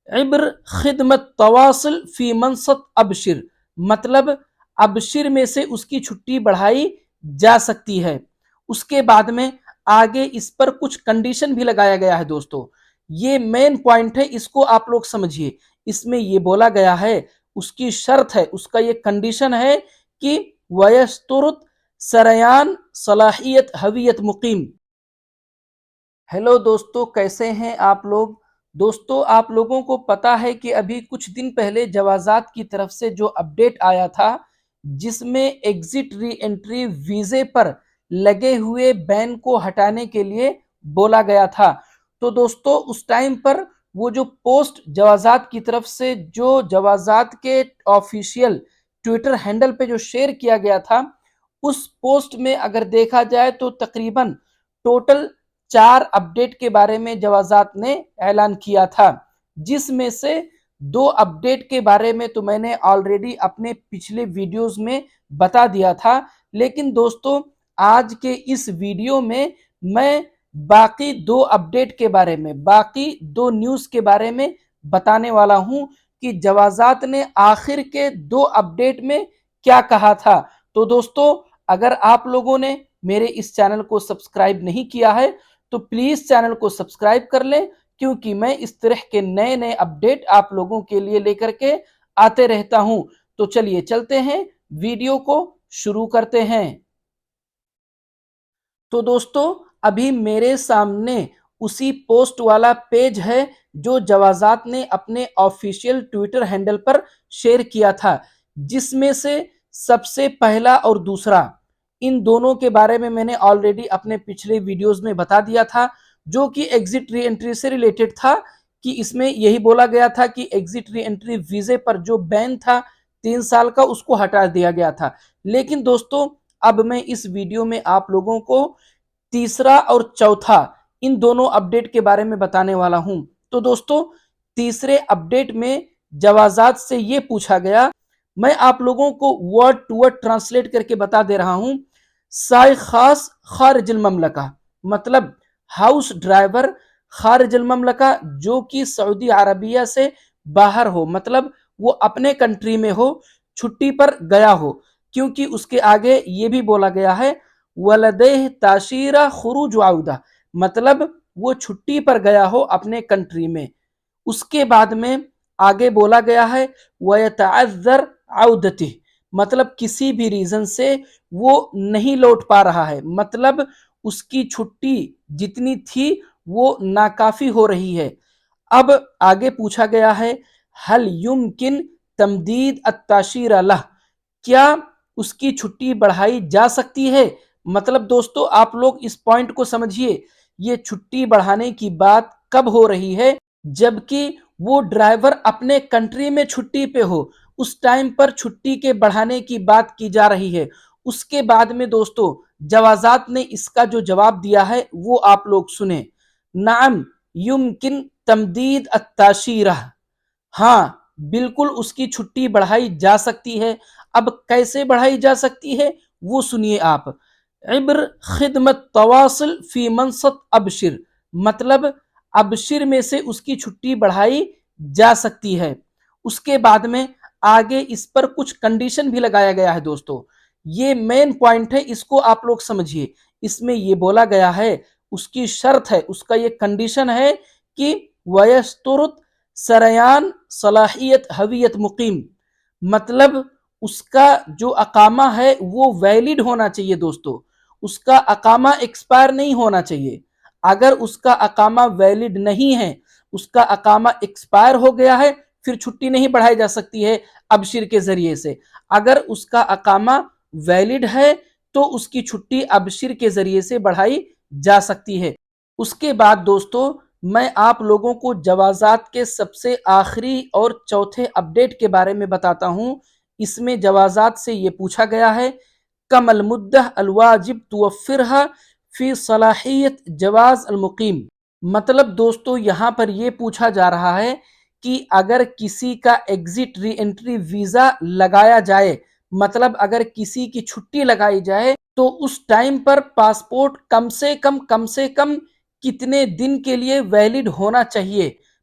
عبر خدمت تواصل فی منصت ابشر، مطلب ابشر میں سے اس کی چھٹی بڑھائی جا سکتی ہے۔ اس کے بعد میں آگے اس پر کچھ کنڈیشن بھی لگایا گیا ہے دوستو، یہ مین پوائنٹ ہے، اس کو آپ لوگ سمجھیے۔ اس میں یہ بولا گیا ہے، اس کی شرط ہے، اس کا یہ کنڈیشن ہے کہ وَيَشْتُرُطْ سَرَيَان صلاحیت ہویت مقیم۔ ہیلو دوستو، کیسے ہیں آپ لوگ؟ دوستو آپ لوگوں کو پتا ہے کہ ابھی کچھ دن پہلے جوازات کی طرف سے جو اپڈیٹ آیا تھا، جس میں ایگزٹ ری انٹری ویزے پر لگے ہوئے بین کو ہٹانے کے لیے بولا گیا تھا۔ تو دوستو اس ٹائم پر وہ جو پوسٹ جوازات کی طرف سے جو جوازات کے آفیشیل ٹویٹر ہینڈل پہ جو شیئر کیا گیا تھا، اس پوسٹ میں اگر دیکھا جائے تو تقریباً ٹوٹل 4 اپڈیٹ کے بارے میں جوازات نے اعلان کیا تھا، جس میں سے 2 اپڈیٹ کے بارے میں تو میں نے آلریڈی اپنے پچھلے ویڈیوز میں بتا دیا تھا، لیکن دوستو آج کے اس ویڈیو میں میں باقی 2 اپڈیٹ کے بارے میں، باقی 2 نیوز کے بارے میں بتانے والا ہوں کہ جوازات نے آخر کے 2 اپڈیٹ میں کیا کہا تھا۔ تو دوستو اگر آپ لوگوں نے میرے اس چینل کو سبسکرائب نہیں کیا ہے تو پلیز چینل کو سبسکرائب کر لیں، کیونکہ میں اس طرح کے نئے نئے اپڈیٹ آپ لوگوں کے لیے لے کر کے آتے رہتا ہوں۔ تو چلیے چلتے ہیں، ویڈیو کو شروع کرتے ہیں۔ تو دوستو ابھی میرے سامنے اسی پوسٹ والا پیج ہے جو جوازات نے اپنے آفیشیل ٹویٹر ہینڈل پر شیئر کیا تھا، جس میں سے سب سے پہلا اور دوسرا، ان دونوں کے بارے میں نے آلریڈی اپنے پچھلے ویڈیوز میں بتا دیا تھا، جو کہ ایگزٹ ری انٹری سے ریلیٹڈ تھا، کہ اس میں یہی بولا گیا تھا کہ ایگزٹ ری انٹری ویزے پر جو بین تھا 3 سال کا، اس کو ہٹا دیا گیا تھا۔ لیکن دوستو اب میں اس ویڈیو میں آپ لوگوں کو تیسرا اور چوتھا ان دونوں اپڈیٹ کے بارے میں بتانے والا ہوں۔ تو دوستو تیسرے اپڈیٹ میں جوازات سے یہ پوچھا گیا، میں آپ لوگوں کو ورڈ ٹو ورڈ ٹرانسلیٹ کر کے بتا دے رہا ہوں، سائے خاص خارج المملکہ، مطلب ہاؤس ڈرائیور خارج المملکہ جو کہ سعودی عربیہ سے باہر ہو، مطلب وہ اپنے کنٹری میں ہو، چھٹی پر گیا ہو، کیونکہ اس کے آگے یہ بھی بولا گیا ہے وَلَدَيْهِ تَأْشِيرَةٌ خُرُوجُ عَوْدَةٌ، مطلب وہ چھٹی پر گیا ہو اپنے کنٹری میں۔ اس کے بعد میں آگے بولا گیا ہے وَيَتَعَذَّرْ عَوْدَتِهِ، مطلب کسی بھی ریزن سے وہ نہیں لوٹ پا رہا ہے، مطلب اس کی چھٹی جتنی تھی وہ ناکافی ہو رہی ہے۔ اب آگے پوچھا گیا ہے حل یمکن تمدید التاشیرہ لہ، کیا اس کی چھٹی بڑھائی جا سکتی ہے؟ مطلب دوستو آپ لوگ اس پوائنٹ کو سمجھیے، یہ چھٹی بڑھانے کی بات کب ہو رہی ہے؟ جبکہ وہ ڈرائیور اپنے کنٹری میں چھٹی پہ ہو، اس ٹائم پر چھٹی کے بڑھانے کی بات کی جا رہی ہے۔ اس کے بعد میں دوستو جوازات نے اس کا جو جواب دیا ہے وہ آپ لوگ سنیں، نعم یمکن تمدید التاشیرہ، ہاں بالکل اس کی چھٹی بڑھائی جا سکتی ہے۔ اب کیسے بڑھائی جا سکتی ہے وہ سنیے آپ، عبر خدمت تواصل فی منصت ابشر، مطلب ابشر میں سے اس کی چھٹی بڑھائی جا سکتی ہے۔ اس کے بعد میں آگے اس پر کچھ کنڈیشن بھی لگایا گیا ہے دوستو، یہ مین پوائنٹ ہے، اس کو آپ لوگ سمجھیے۔ اس میں یہ بولا گیا ہے، اس کی شرط ہے، اس کا یہ کنڈیشن ہے کہ وَيَشْتُرُطْ سَرَيَان صلاحیت ہویت مقیم، مطلب اس کا جو اقامہ ہے وہ ویلڈ ہونا چاہیے دوستو، اس کا اقامہ ایکسپائر نہیں ہونا چاہیے۔ اگر اس کا اقامہ ویلڈ نہیں ہے، اس کا اقامہ ایکسپائر ہو گیا ہے، پھر چھٹی نہیں بڑھائی جا سکتی ہے ابشر کے ذریعے سے۔ اگر اس کا اقامہ ویلڈ ہے تو اس کی چھٹی ابشر کے ذریعے سے بڑھائی جا سکتی ہے۔ اس کے بعد دوستو میں آپ لوگوں کو جوازات کے سب سے آخری اور چوتھے اپڈیٹ کے بارے میں بتاتا ہوں۔ اس میں جوازات سے یہ پوچھا گیا ہے کم المدہ الواجب توفرہ فی صلاحیت جواز المقیم، مطلب دوستو یہاں پر یہ پوچھا جا رہا ہے کہ اگر کسی کا ایگزٹ ری انٹری ویزا لگایا جائے، مطلب اگر کسی کی چھٹی لگائی جائے تو اس ٹائم پر پاسپورٹ کم سے کم کتنے دن کے لیے ویلڈ ہونا چاہیے۔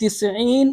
90